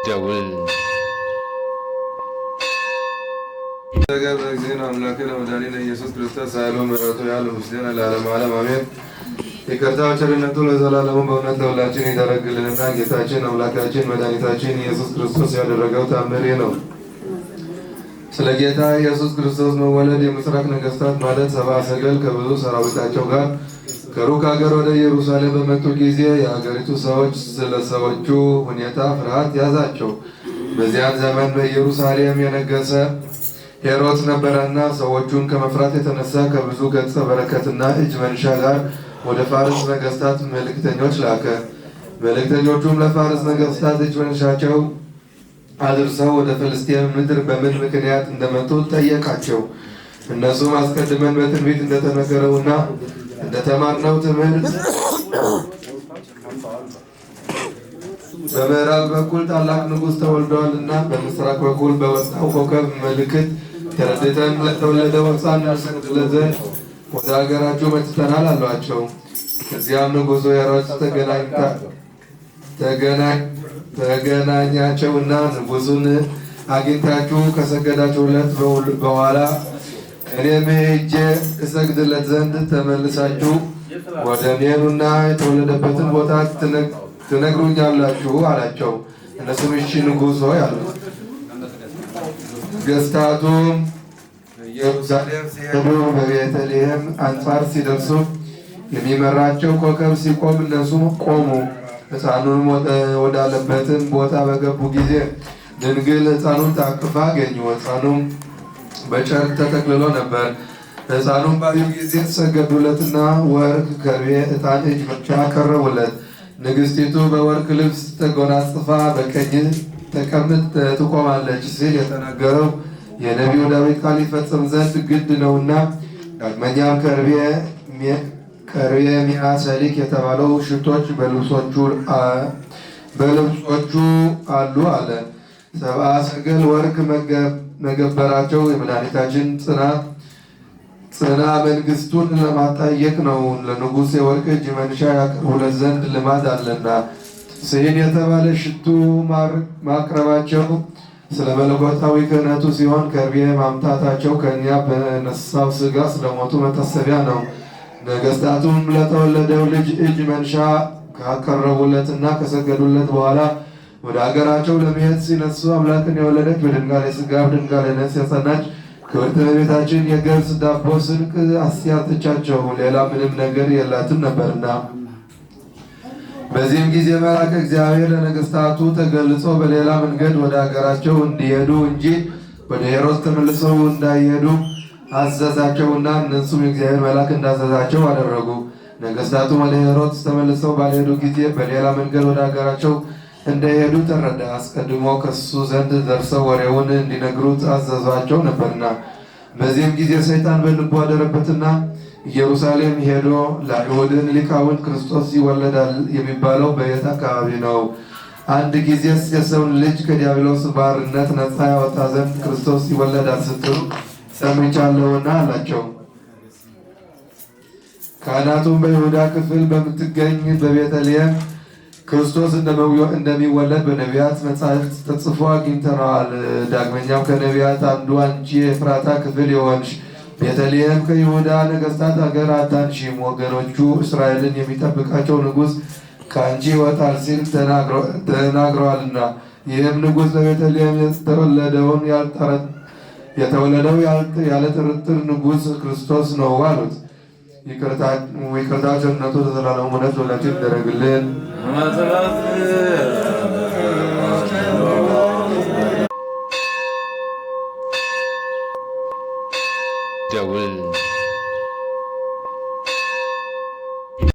ደውል እግዚእነ አምላክነ ወመድኃኒነ ኢየሱስ ክርስቶስ ኃይሉ ምሕረቱ ያለ ምስሌነ ለዓለመ ዓለም አሜን። ይቅርታው ቸርነቱ ለዘላለሙ በእውነት ለሁላችን ይደረግልንና ጌታችን አምላካችን መድኃኒታችን ኢየሱስ ክርስቶስ ያደረገው ታምር ነው። ስለ ጌታ ኢየሱስ ክርስቶስ መወለድ የምስራቅ ነገሥታት ማለት ሰብአ ሰገል ከብዙ ሰራዊታቸው ጋር ከሩቅ ሀገር ወደ ኢየሩሳሌም በመጡ ጊዜ የሀገሪቱ ሰዎች ስለ ሰዎቹ ሁኔታ ፍርሃት ያዛቸው። በዚያን ዘመን በኢየሩሳሌም የነገሰ ሄሮድስ ነበረና ሰዎቹን ከመፍራት የተነሳ ከብዙ ገጸ በረከትና እጅ መንሻ ጋር ወደ ፋርስ ነገሥታት መልእክተኞች ላከ። መልእክተኞቹም ለፋርስ ነገሥታት እጅ መንሻቸው አድርሰው ወደ ፍልስጤም ምድር በምን ምክንያት እንደመጡ ጠየቃቸው። እነሱም አስቀድመን በትንቢት እንደተነገረውና እንደተማርነው ትምህርት በምዕራብ በኩል ታላቅ ንጉሥ ተወልዷልና በምስራቅ በኩል በወጣው ኮከብ ምልክት ተረድተን ለተወለደው ሕፃን እንሰግድለት ዘንድ ወደ ሀገራችሁ መጥተናል አሏቸው። ከዚያም ንጉሡ ሄሮድስ ተገናኛቸውና ንጉሡን አግኝታችሁ ከሰገዳችሁለት በኋላ እኔም ሄጄ እሰግድለት ዘንድ ተመልሳችሁ ወደ ኔኑና የተወለደበትን ቦታ ትነግሩኛላችሁ አላቸው። እነሱም እሺ ንጉሥ ሆይ አሉት። ነገሥታቱም ኢየሩሳሌም ሲሄዱ በቤተልሔም አንጻር ሲደርሱ የሚመራቸው ኮከብ ሲቆም እነሱ ቆሙ። ሕፃኑንም ወዳለበትን ቦታ በገቡ ጊዜ ድንግል ሕፃኑን ታቅፋ አገኙ። ሕፃኑም በጨርቅ ተጠቅልሎ ነበር። ሕፃኑም ባዩ ጊዜ ተሰገዱለትና ወርቅ፣ ከርቤ፣ ዕጣን፣ እጅ መንሻ አቀረቡለት። ንግሥቲቱ በወርቅ ልብስ ተጎናጽፋ በቀኝ ተቀምጥ ትቆማለች ሲል የተናገረው የነቢዩ ዳዊት ቃል ይፈጸም ዘንድ ግድ ነውና፣ ዳግመኛም ከርቤ፣ ሚያ፣ ሰሊክ የተባለው ሽቶች በልብሶቹ አሉ አለ። ሰብአ ሰገል ወርቅ መገበራቸው የመድኃኒታችን ጽና መንግስቱን ለማጣየቅ ነው። ለንጉሥ የወርቅ እጅ መንሻ ያቀርቡለት ዘንድ ልማድ አለና፣ ስሂን የተባለ ሽቱ ማቅረባቸው ስለ መለኮታዊ ክህነቱ ሲሆን፣ ከርቤ ማምጣታቸው ከእኛ በነሳው ሥጋ ስለሞቱ መታሰቢያ ነው። ነገሥታቱም ለተወለደው ልጅ እጅ መንሻ ካቀረቡለትና ከሰገዱለት በኋላ ወደ አገራቸው ለመሄድ ሲነሱ አምላክን የወለደች በድንጋሌ ሥጋ በድንጋሌ ነፍስ የጸናች ክብርት እመቤታችን የገብስ ዳቦ ስንቅ አስያዘቻቸው። ሌላ ምንም ነገር የላትም ነበርና። በዚህም ጊዜ መልአከ እግዚአብሔር ለነገሥታቱ ተገልጾ በሌላ መንገድ ወደ አገራቸው እንዲሄዱ እንጂ ወደ ሄሮድስ ተመልሰው እንዳይሄዱ አዘዛቸውና እነሱም የእግዚአብሔር መልአክ እንዳዘዛቸው አደረጉ። ነገሥታቱም ወደ ሄሮድስ ተመልሰው ባልሄዱ ጊዜ በሌላ መንገድ ወደ አገራቸው እንደሄዱ ተረዳ። አስቀድሞ ከሱ ዘንድ ደርሰው ወሬውን እንዲነግሩት አዘዟቸው ነበርና። በዚህም ጊዜ ሰይጣን በልቡ አደረበትና ኢየሩሳሌም ሄዶ ለአይሁድን ሊቃውንት ክርስቶስ ይወለዳል የሚባለው በየት አካባቢ ነው? አንድ ጊዜስ የሰውን ልጅ ከዲያብሎስ ባርነት ነፃ ያወጣ ዘንድ ክርስቶስ ይወለዳል ስትሉ ሰምቻለሁና አላቸው። ካህናቱም በይሁዳ ክፍል በምትገኝ በቤተልሔም ክርስቶስ እንደሚወለድ በነቢያት መጻሕፍት ተጽፎ አግኝተነዋል። ዳግመኛም ከነቢያት አንዱ አንቺ የኤፍራታ ክፍል የሆንሽ ቤተልሔም ከይሁዳ ነገሥታት አገር አታንሺም፣ ወገኖቹ እስራኤልን የሚጠብቃቸው ንጉሥ ከአንቺ ይወጣል ሲል ተናግረዋልና። ይህም ንጉሥ በቤተልሔም የተወለደው ያለ ጥርጥር ንጉሥ ክርስቶስ ነው አሉት። ይቅርታ ቸርነቱ ለዘላለሙ እውነት ሁላችን ይደረግልን። ደውል